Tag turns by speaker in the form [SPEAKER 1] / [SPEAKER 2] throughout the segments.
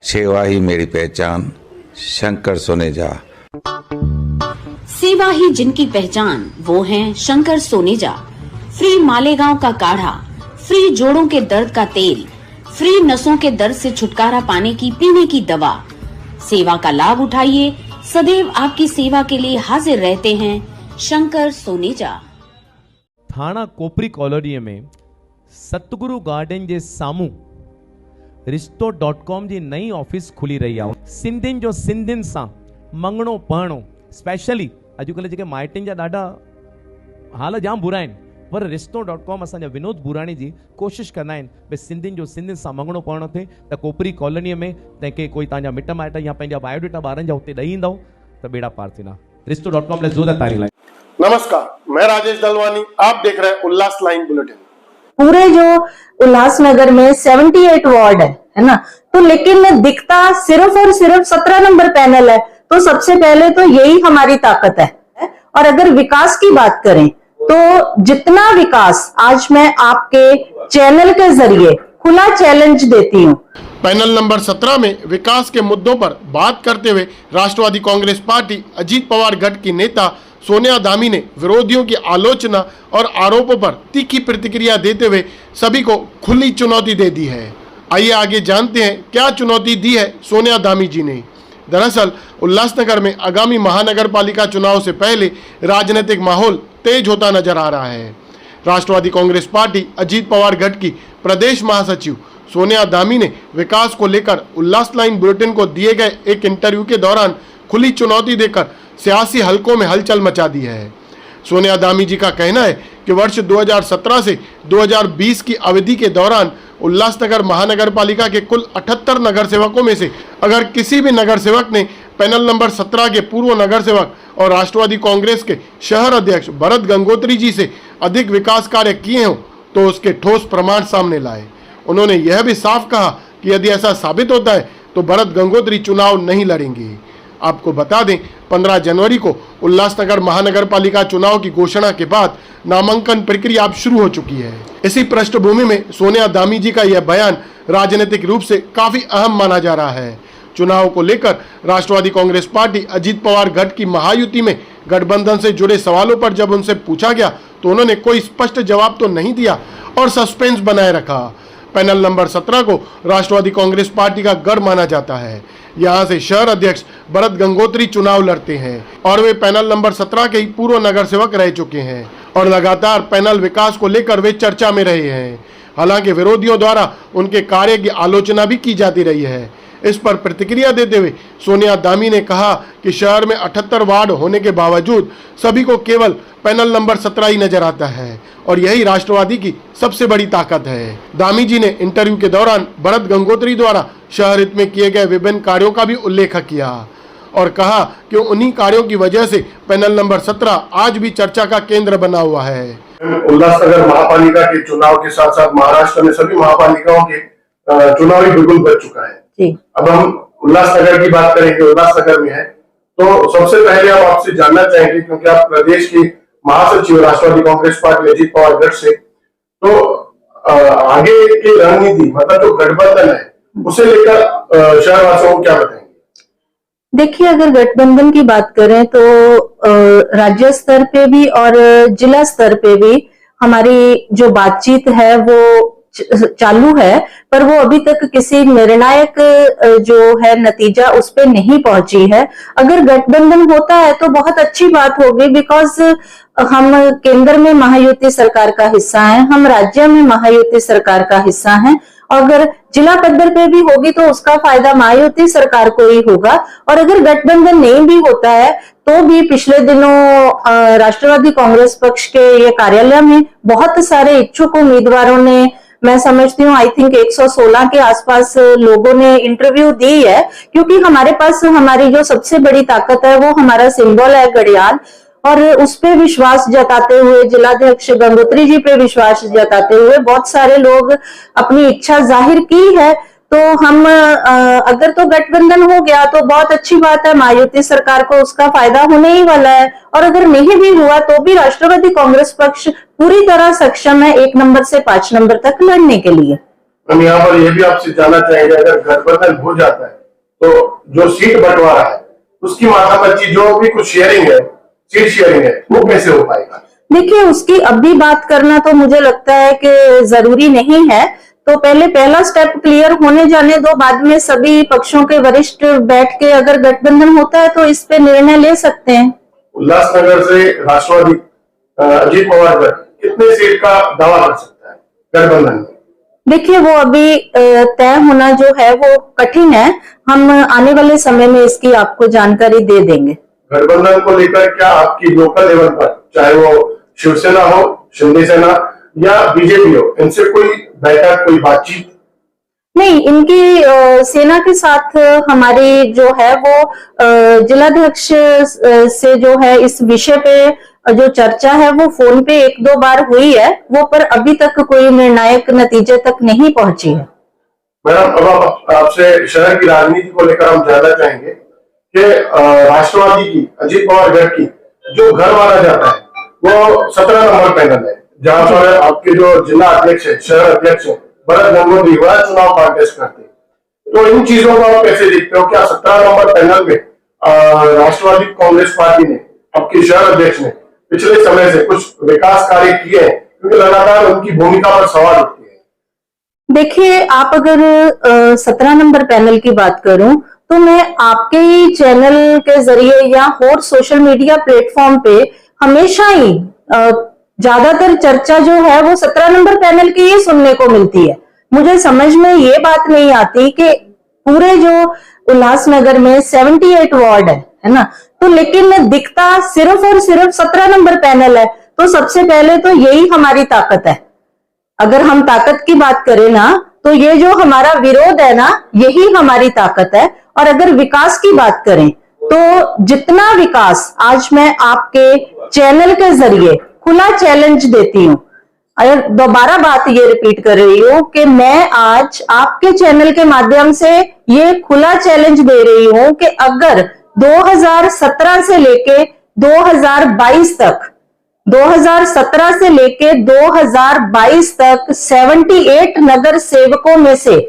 [SPEAKER 1] सेवा ही मेरी पहचान, शंकर सोनेजा।
[SPEAKER 2] सेवा ही जिनकी पहचान, वो हैं शंकर सोनेजा। फ्री मालेगांव का काढ़ा, फ्री जोड़ों के दर्द का तेल, फ्री नसों के दर्द से छुटकारा पाने की पीने की दवा। सेवा का लाभ उठाइए, सदैव आपकी सेवा के लिए हाजिर रहते हैं शंकर सोनेजा।
[SPEAKER 3] थाना कोपरी कॉलोनी में सतगुरु गार्डन जे सामू रिश्तो.com जी नई ऑफिस खुली रही आहे। सिंधियुनि जो सिंधियुनि सां मंगणो पढ़णो, स्पेशली अॼुकल्ह जेके माइटनि जा ॾाढा हाल जाम बुरा आहिनि, पर रिश्तो.com असांजा विनोद बुराणी जी कोशिशि कंदा आहिनि भई सिंधियुनि जो सिंधियुनि सां मंगणो पढ़णो थिए। त कोपरी कॉलोनीअ में तंहिंखे कोई तव्हांजा मिट माइट या पंहिंजा बायोडेटा ॿारनि जा हुते ॾेई ईंदव त बेड़ा पार थींदा। रिश्तो.com लाइ ज़ोरदार तारीफ़ लाइ।
[SPEAKER 4] नमस्कार, मैं राजेश दलवानी, आप देख रहे हैं उल्लास लाइन बुलेटिन।
[SPEAKER 5] पूरे जो उल्लासनगर में 78 वार्ड है ना, तो लेकिन दिखता सिर्फ और सिर्फ 17 नंबर पैनल है। तो सबसे पहले तो यही हमारी ताकत है। और अगर विकास की बात करें तो जितना विकास आज मैं आपके चैनल के जरिए खुला चैलेंज देती हूँ।
[SPEAKER 4] पैनल नंबर 17 में विकास के मुद्दों पर बात करते हुए राष्ट्रवादी कांग्रेस पार्टी अजीत पवार गठ की नेता सोनिया दामी ने विरोधियों की आलोचना और आरोपों पर तीखी प्रतिक्रिया देते हुए सभी को खुली चुनौती दे दी है। आइए आगे जानते हैं क्या चुनौती दी है सोनिया दामी जी ने। दरअसल उल्लासनगर में आगामी महानगर पालिका चुनाव से पहले राजनीतिक माहौल तेज होता नजर आ रहा है। राष्ट्रवादी कांग्रेस पार्टी अजीत पवार गठ की प्रदेश महासचिव सोनिया दामी ने विकास को लेकर उल्लास लाइन बुलेटिन को दिए गए एक इंटरव्यू के दौरान खुली चुनौती देकर सियासी हलकों में हलचल मचा दी है। सोनिया दामी जी का कहना है कि वर्ष 2017 से 2020 की अवधि के दौरान उल्लासनगर महानगर पालिका के कुल 78 नगर सेवकों में से अगर किसी भी नगर सेवक ने पैनल नंबर 17 के पूर्व नगर सेवक और राष्ट्रवादी कांग्रेस के शहर अध्यक्ष भरत गंगोत्री जी से अधिक विकास कार्य किए हों तो उसके ठोस प्रमाण सामने लाए। उन्होंने यह भी साफ कहा कि यदि ऐसा साबित होता है तो भरत गंगोत्री चुनाव नहीं लड़ेंगे। आपको बता दें 15 जनवरी को उल्लासनगर महानगर पालिका चुनाव की घोषणा के बाद नामांकन प्रक्रिया अब शुरू हो चुकी है। इसी पृष्ठभूमि में सोनिया दामी जी का यह बयान राजनीतिक रूप से काफी अहम माना जा रहा है। चुनाव को लेकर राष्ट्रवादी कांग्रेस पार्टी अजीत पवार गठ की महायुति में गठबंधन से जुड़े सवालों पर जब उनसे पूछा गया तो उन्होंने कोई स्पष्ट जवाब तो नहीं दिया और सस्पेंस बनाए रखा। पैनल नंबर 17 को राष्ट्रवादी कांग्रेस पार्टी का गढ़ माना जाता है। यहाँ से शहर अध्यक्ष भरत गंगोत्री चुनाव लड़ते हैं और वे पैनल नंबर 17 के ही पूर्व नगर सेवक रह चुके हैं और लगातार पैनल विकास को लेकर वे चर्चा में रहे हैं। हालांकि विरोधियों द्वारा उनके कार्य की आलोचना भी की जाती रही है। इस पर प्रतिक्रिया देते हुए सोनिया दामी ने कहा कि शहर में 78 वार्ड होने के बावजूद सभी को केवल पैनल नंबर 17 ही नजर आता है और यही राष्ट्रवादी की सबसे बड़ी ताकत है। दामी जी ने इंटरव्यू के दौरान भरत गंगोत्री द्वारा शहर हित में किए गए विभिन्न कार्यों का भी उल्लेख किया और कहा कि उन्हीं कार्यों की वजह से पैनल नंबर 17 आज भी चर्चा का केंद्र बना हुआ है।
[SPEAKER 6] उल्लासनगर महापालिका के चुनाव के साथ साथ महाराष्ट्र में सभी महापालिकाओं के चुनाव भी बिल्कुल बच चुका है। अब हम उल्लासनगर की बात करेंगे, उल्लासनगर में है तो सबसे पहले आप आपसे जानना चाहेंगे क्योंकि आप प्रदेश की महासचिव राष्ट्रवादी कांग्रेस पार्टी अजीत पवार गठ से, तो आगे की रणनीति मतलब जो गठबंधन है उसे लेकर शहरवासियों को क्या बताएंगे?
[SPEAKER 5] देखिए, अगर गठबंधन की बात करें तो राज्य स्तर पे भी और जिला स्तर पे भी हमारी जो बातचीत है वो चालू है, पर वो अभी तक किसी निर्णायक जो है नतीजा उस पे नहीं पहुंची है। अगर गठबंधन होता है तो बहुत अच्छी बात होगी, बिकॉज हम केंद्र में महायुति सरकार का हिस्सा हैं, हम राज्य में महायुति सरकार का हिस्सा हैं। अगर जिला पद्धर पे भी होगी तो उसका फायदा महायुति सरकार को ही होगा। और अगर गठबंधन नहीं भी होता है तो भी पिछले दिनों राष्ट्रवादी कांग्रेस पक्ष के ये कार्यालय में बहुत सारे इच्छुक उम्मीदवारों ने, मैं समझती हूँ आई थिंक 116 के आसपास लोगों ने इंटरव्यू दी है, क्योंकि हमारे पास हमारी जो सबसे बड़ी ताकत है वो हमारा सिंबल है घड़ियाल। और उस पे विश्वास जताते हुए, जिलाध्यक्ष गंगोत्री जी पे विश्वास जताते हुए बहुत सारे लोग अपनी इच्छा जाहिर की है। तो हम अगर तो गठबंधन हो गया तो बहुत अच्छी बात है, महायुति सरकार को उसका फायदा होने ही वाला है। और अगर नहीं भी हुआ तो भी राष्ट्रवादी कांग्रेस पक्ष पूरी तरह सक्षम है 1 नंबर से 5 नंबर तक लड़ने के लिए।
[SPEAKER 6] हम यहाँ पर यह भी आपसे जानना चाहेंगे, अगर गठबंधन हो जाता है तो जो सीट बंटवारा है उसकी माथापच्ची जो भी कुछ शेयरिंग है, सीट शेयरिंग है, वो कैसे हो पाएगा?
[SPEAKER 5] देखिए, उसकी अभी बात करना तो मुझे लगता है कि जरूरी नहीं है। तो पहले पहला स्टेप क्लियर होने जाने दो, बाद में सभी पक्षों के वरिष्ठ बैठ के अगर गठबंधन होता है तो इस पे निर्णय ले सकते हैं।
[SPEAKER 6] उल्लासनगर से राष्ट्रवादी अजीत पवार गढ़ कितने सीट का दावा कर सकता है गठबंधन में?
[SPEAKER 5] देखिए, वो अभी तय होना जो है वो कठिन है। हम आने वाले समय में इसकी आपको जानकारी दे देंगे।
[SPEAKER 6] गठबंधन को लेकर क्या आपकी लोकल लेवल पर, चाहे वो शिवसेना हो, शिंदे सेना या बीजेपी हो, इनसे कोई बैठक, कोई बातचीत?
[SPEAKER 5] नहीं, इनकी सेना के साथ हमारी जो है वो जिलाध्यक्ष से जो है इस विषय पे जो चर्चा है वो फोन पे 1-2 बार हुई है, वो पर अभी तक कोई निर्णायक नतीजे तक नहीं पहुंची है।
[SPEAKER 6] मैडम, अब आपसे शहर की राजनीति को लेकर हम जानना चाहेंगे कि राष्ट्रवादी की, अजीत पवार गढ़ की जो घर माना जाता है वो 17 नंबर पैनल है, जहां पर आपके जो जिला अध्यक्ष है, शहर अध्यक्ष है, भरत गंगोत्री, वह चुनाव कॉन्टेस्ट करते हैं। तो इन चीजों को आप कैसे देखते हो? क्या 17 नंबर पैनल में राष्ट्रवादी कांग्रेस पार्टी ने, आपके शहर अध्यक्ष ने पिछले समय से कुछ विकास कार्य किए हैं? क्योंकि लगातार उनकी भूमिका पर सवाल उठते हैं।
[SPEAKER 5] देखिए, आप अगर 17 नंबर पैनल की बात करूं तो मैं आपके ही चैनल के जरिए या और सोशल मीडिया प्लेटफॉर्म पे हमेशा ही ज्यादातर चर्चा जो है वो 17 नंबर पैनल की ही सुनने को मिलती है। मुझे समझ में ये बात नहीं आती कि पूरे जो उल्लासनगर में 78 वार्ड है ना, तो लेकिन दिखता सिर्फ और सिर्फ 17 नंबर पैनल है। तो सबसे पहले तो यही हमारी ताकत है। अगर हम ताकत की बात करें ना, तो ये जो हमारा विरोध है ना, यही हमारी ताकत है। और अगर विकास की बात करें तो जितना विकास आज मैं आपके चैनल के जरिए खुला चैलेंज देती हूँ, और दोबारा बात ये रिपीट कर रही हूँ कि मैं आज आपके चैनल के माध्यम से ये खुला चैलेंज दे रही हूँ कि अगर 2017 से लेके 2022 तक 2017 से लेके 2022 तक 78 नगर सेवकों में से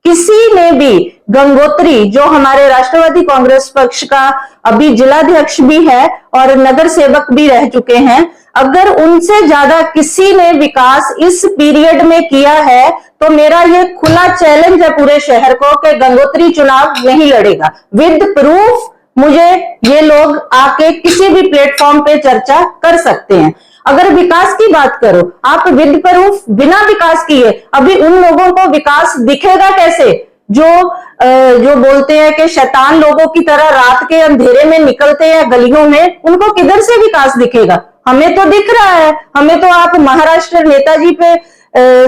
[SPEAKER 5] किसी ने भी गंगोत्री, जो हमारे राष्ट्रवादी कांग्रेस पक्ष का अभी जिलाध्यक्ष भी है और नगर सेवक भी रह चुके हैं, अगर उनसे ज्यादा किसी ने विकास इस पीरियड में किया है तो मेरा ये खुला चैलेंज है पूरे शहर को कि गंगोत्री चुनाव नहीं लड़ेगा। विद प्रूफ मुझे ये लोग आके किसी भी प्लेटफॉर्म पे चर्चा कर सकते हैं। अगर विकास की बात करो, आप विद प्रूफ बिना विकास किए अभी उन लोगों को विकास दिखेगा कैसे जो बोलते हैं कि शैतान लोगों की तरह रात के अंधेरे में निकलते हैं गलियों में, उनको किधर से विकास दिखेगा? हमें तो दिख रहा है। हमें तो आप महाराष्ट्र नेताजी पे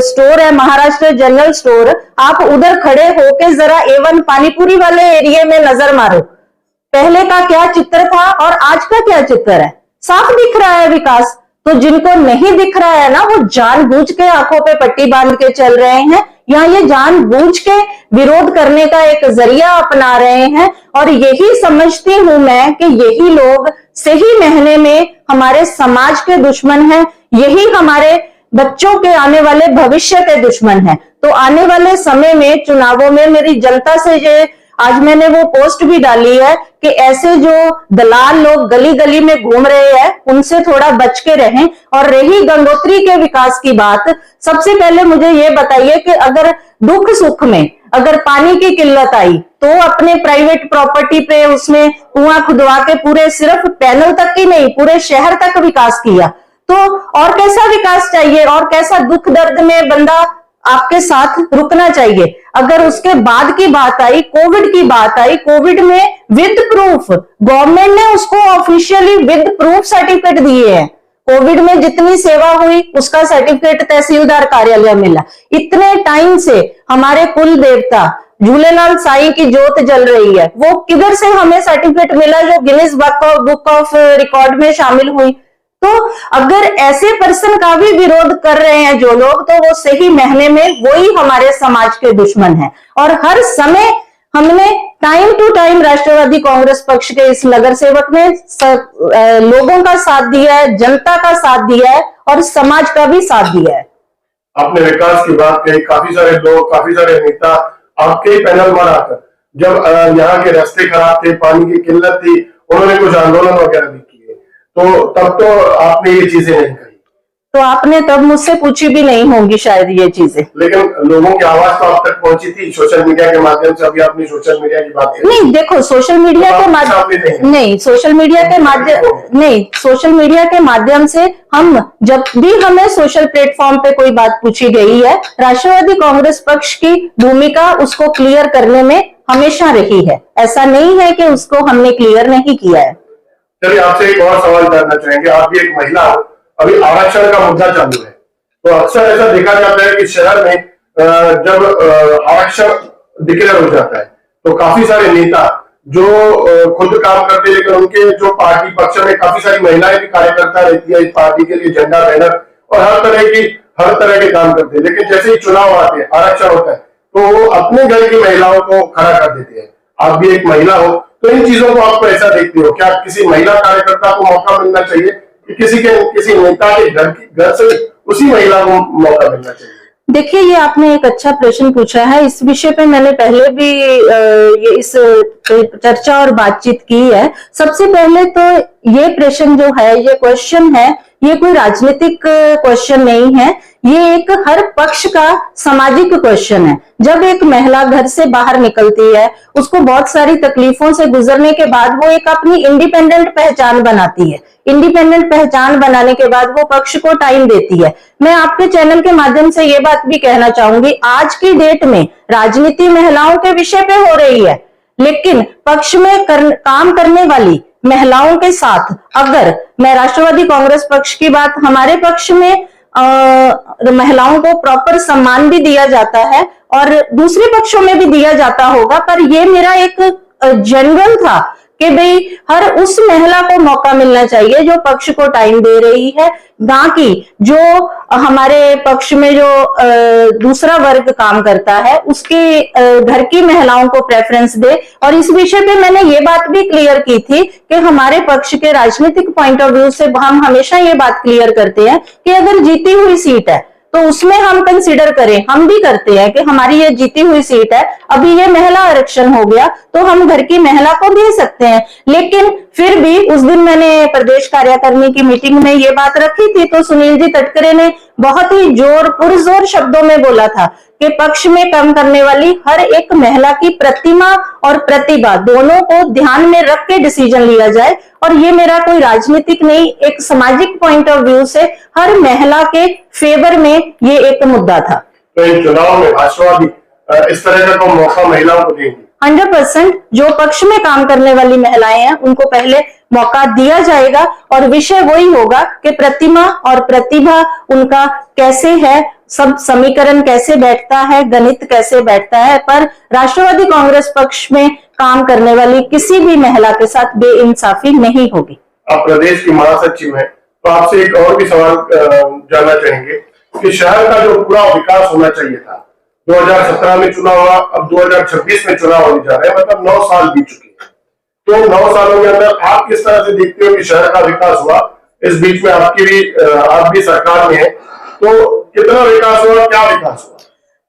[SPEAKER 5] स्टोर है, महाराष्ट्र जनरल स्टोर, आप उधर खड़े होके जरा A1 पानीपुरी वाले एरिया में नजर मारो, पहले का क्या चित्र था और आज का क्या चित्र है। साफ दिख रहा है विकास। तो जिनको नहीं दिख रहा है ना, वो जानबूझ के आंखों पे पट्टी बांध के चल रहे हैं, या ये जानबूझ के विरोध करने का एक जरिया अपना रहे हैं। और यही समझती हूं मैं कि यही लोग सही मायने में हमारे समाज के दुश्मन हैं, यही हमारे बच्चों के आने वाले भविष्य के दुश्मन हैं। तो आने वाले समय में चुनावों में मेरी जनता से ये आज मैंने वो पोस्ट भी डाली है कि ऐसे जो दलाल लोग गली गली में घूम रहे हैं उनसे थोड़ा बच के रहें। और रही गंगोत्री के विकास की बात, सबसे पहले मुझे ये बताइए कि अगर दुख सुख में अगर पानी की किल्लत आई तो अपने प्राइवेट प्रॉपर्टी पे उसने कुआं खुदवा के पूरे सिर्फ पैनल तक ही नहीं पूरे शहर तक विकास किया। तो और कैसा विकास चाहिए और कैसा दुख दर्द में बंदा आपके साथ रुकना चाहिए। अगर उसके बाद की बात आई, कोविड की बात आई, कोविड में विद प्रूफ गवर्नमेंट ने उसको ऑफिशियली विद प्रूफ सर्टिफिकेट दिए हैं। कोविड में जितनी सेवा हुई उसका सर्टिफिकेट तहसीलदार कार्यालय मिला। इतने टाइम से हमारे कुल देवता झूलेलाल साईं की जोत जल रही है, वो किधर से हमें सर्टिफिकेट मिला जो गिनीज बुक ऑफ रिकॉर्ड में शामिल हुई। तो अगर ऐसे पर्सन का भी विरोध कर रहे हैं जो लोग, तो वो सही मायने में वही हमारे समाज के दुश्मन हैं। और हर समय हमने टाइम टू टाइम राष्ट्रवादी कांग्रेस पक्ष के इस नगर सेवक ने लोगों का साथ दिया है, जनता का साथ दिया है और समाज का भी साथ दिया है।
[SPEAKER 6] आपने विकास की बात कही, काफी सारे लोग, काफी सारे नेता आपके ही पैनल में आकर जब यहाँ के रास्ते खराब थे, पानी की किल्लत थी, उन्होंने कुछ आंदोलन वगैरह भी किए, तो तब तो आपने ये चीजें नहीं कही,
[SPEAKER 5] तो आपने तब मुझसे पूछी भी नहीं होंगी शायद ये चीजें।
[SPEAKER 6] लेकिन लोगों की आवाज तो आप तक पहुंची थी सोशल मीडिया के माध्यम से। अभी आपने सोशल मीडिया की बात की।
[SPEAKER 5] नहीं, देखो सोशल मीडिया के माध्यम नहीं, सोशल मीडिया के माध्यम नहीं, सोशल मीडिया के माध्यम से हम जब भी हमें सोशल प्लेटफॉर्म पे कोई बात पूछी गई है, राष्ट्रवादी कांग्रेस पक्ष की भूमिका उसको क्लियर करने में हमेशा रही है। ऐसा नहीं है कि उसको हमने क्लियर नहीं किया है।
[SPEAKER 6] चलिए आपसे एक और सवाल करना चाहेंगे। आप भी एक महिला हो, अभी आरक्षण का मुद्दा चालू है, तो अक्सर ऐसा देखा जाता है कि शहर में जब आरक्षण डिक्लेयर हो जाता है तो काफी सारे नेता जो खुद काम करते हैं, लेकिन उनके जो पार्टी पक्ष में काफी सारी महिलाएं भी कार्यकर्ता रहती है इस पार्टी के लिए, झंडा बैनर और हर तरह के काम करते हैं, लेकिन जैसे ही चुनाव आते हैं, आरक्षण होता है, तो वो अपने घर की महिलाओं को खड़ा कर देते हैं। आप भी एक महिला हो, तो इन चीजों को आप कैसा देखते हो? क्या किसी महिला कार्यकर्ता को मौका मिलना चाहिए कि किसी नेता के घर से उसी महिला को मौका मिलना चाहिए?
[SPEAKER 5] देखिए, ये आपने एक अच्छा प्रश्न पूछा है। इस विषय पे मैंने पहले भी ये इस चर्चा और बातचीत की है। सबसे पहले तो ये प्रश्न जो है, ये क्वेश्चन है, ये कोई राजनीतिक क्वेश्चन नहीं है, ये एक हर पक्ष का सामाजिक क्वेश्चन है। जब एक महिला घर से बाहर निकलती है, उसको बहुत सारी तकलीफों से गुजरने के बाद वो एक अपनी इंडिपेंडेंट पहचान बनाती है। इंडिपेंडेंट पहचान बनाने के बाद वो पक्ष को टाइम देती है। मैं आपके चैनल के माध्यम से ये बात भी कहना चाहूंगी, आज की डेट में राजनीति महिलाओं के विषय पे हो रही है, लेकिन पक्ष में काम करने वाली महिलाओं के साथ, अगर मैं राष्ट्रवादी कांग्रेस पक्ष की बात, हमारे पक्ष में महिलाओं को प्रॉपर सम्मान भी दिया जाता है और दूसरे पक्षों में भी दिया जाता होगा, पर ये मेरा एक जनरल था कि भाई हर उस महिला को मौका मिलना चाहिए जो पक्ष को टाइम दे रही है, ना कि जो हमारे पक्ष में जो दूसरा वर्ग काम करता है उसके घर की महिलाओं को प्रेफरेंस दे। और इस विषय पे मैंने ये बात भी क्लियर की थी कि हमारे पक्ष के राजनीतिक पॉइंट ऑफ व्यू से हम हमेशा ये बात क्लियर करते हैं कि अगर जीती हुई सीट है तो उसमें हम कंसीडर करें, हम भी करते हैं कि हमारी ये जीती हुई सीट है, अभी ये महिला आरक्षण हो गया तो हम घर की महिला को दे सकते हैं। लेकिन फिर भी उस दिन मैंने प्रदेश कार्यकारिणी की मीटिंग में ये बात रखी थी, तो सुनील जी तटकरे ने बहुत ही पुरजोर शब्दों में बोला था कि पक्ष में काम करने वाली हर एक महिला की प्रतिमा और प्रतिभा दोनों को ध्यान में रख के डिसीजन लिया जाए। और ये मेरा कोई राजनीतिक नहीं, एक सामाजिक पॉइंट ऑफ व्यू से हर महिला के फेवर में ये एक मुद्दा था।
[SPEAKER 6] तो इन चुनाव में भाजपा भी इस तरह का मौका महिलाओं को देंगी?
[SPEAKER 5] 100% जो पक्ष में काम करने वाली महिलाएं हैं उनको पहले मौका दिया जाएगा और विषय वही होगा कि प्रतिमा और प्रतिभा उनका कैसे है, सब समीकरण कैसे बैठता है, गणित कैसे बैठता है। पर राष्ट्रवादी कांग्रेस पक्ष में काम करने वाली किसी भी महिला के साथ बेइंसाफी नहीं होगी।
[SPEAKER 6] आप प्रदेश की महासचिव हैं, तो आपसे एक और भी सवाल जानना चाहेंगे कि शहर का जो पूरा विकास होना चाहिए था, 2017 में चुनाव हुआ, अब 2026 में चुनाव होने जा रहे हैं, मतलब 9 साल बीत चुके हैं। तो 9 सालों के अंदर आप किस तरह से देखते हो कि शहर का विकास हुआ? इस बीच में आप भी सरकार में है, तो कितना विकास हुआ, क्या विकास हुआ?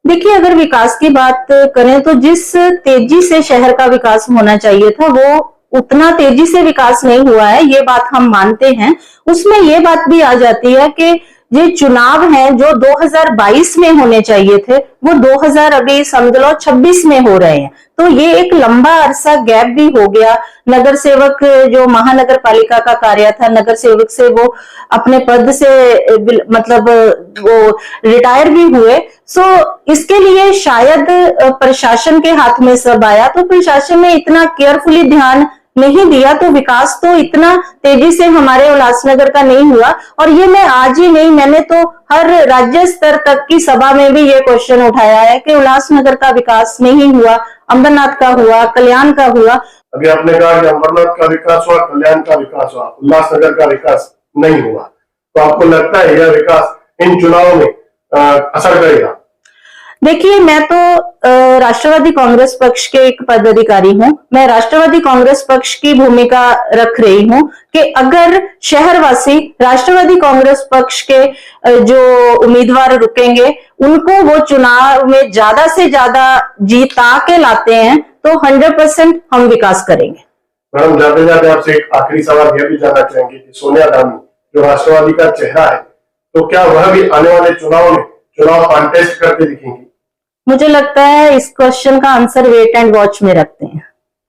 [SPEAKER 5] देखिए, अगर विकास की बात करें तो जिस तेजी से शहर का विकास होना चाहिए था वो उतना तेजी से विकास नहीं हुआ है, ये बात हम मानते हैं। उसमें ये बात भी आ जाती है कि ये चुनाव हैं जो 2022 में होने चाहिए थे वो 2000 अभी समझ लो 26 में हो रहे हैं, तो ये एक लंबा अरसा गैप भी हो गया। नगर सेवक जो महानगर पालिका का कार्य था, नगर सेवक से वो अपने पद से मतलब वो रिटायर भी हुए। सो इसके लिए शायद प्रशासन के हाथ में सब आया, तो प्रशासन ने इतना केयरफुली ध्यान नहीं दिया, तो विकास तो इतना तेजी से हमारे उल्लासनगर का नहीं हुआ। और ये मैं आज ही नहीं, मैंने तो हर राज्य स्तर तक की सभा में भी ये क्वेश्चन उठाया है कि उल्लासनगर का विकास नहीं हुआ, अंबरनाथ का हुआ, कल्याण का हुआ।
[SPEAKER 6] अभी आपने कहा कि अंबरनाथ का विकास हुआ, कल्याण का विकास हुआ, उल्लासनगर का विकास नहीं हुआ, तो आपको लगता है यह विकास इन चुनावों में असर करेगा?
[SPEAKER 5] देखिए, मैं तो राष्ट्रवादी कांग्रेस पक्ष के एक पदाधिकारी हूं। मैं राष्ट्रवादी कांग्रेस पक्ष की भूमिका रख रही हूं कि अगर शहरवासी राष्ट्रवादी कांग्रेस पक्ष के जो उम्मीदवार रुकेंगे, उनको वो चुनाव में ज्यादा से ज्यादा जीता के लाते हैं, तो 100% हम विकास करेंगे।
[SPEAKER 6] मैडम, जाते जाते आपसे एक आखिरी सवाल यह भी जानना चाहेंगे कि सोनिया गांधी जो राष्ट्रवादी का चेहरा है, तो क्या वह भी आने वाले चुनाव में चुनाव कॉन्टेस्ट करके दिखेंगी?
[SPEAKER 5] मुझे लगता है इस क्वेश्चन का आंसर वेट एंड वॉच में रखते हैं।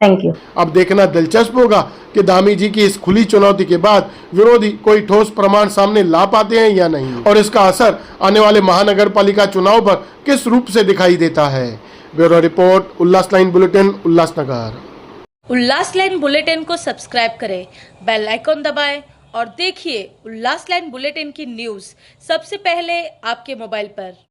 [SPEAKER 5] Thank you.
[SPEAKER 4] अब देखना दिलचस्प होगा कि धामी जी की इस खुली चुनौती के बाद विरोधी कोई ठोस प्रमाण सामने ला पाते हैं या नहीं, और इसका असर आने वाले महानगर पालिका चुनाव पर किस रूप से दिखाई देता है। ब्यूरो रिपोर्ट, उल्लास लाइन बुलेटिन, उल्लासनगर।
[SPEAKER 7] उल्लास लाइन बुलेटिन को सब्सक्राइब करें, बेल आइकॉन दबाएं और देखिए उल्लास लाइन बुलेटिन की न्यूज़ सबसे पहले आपके मोबाइल पर।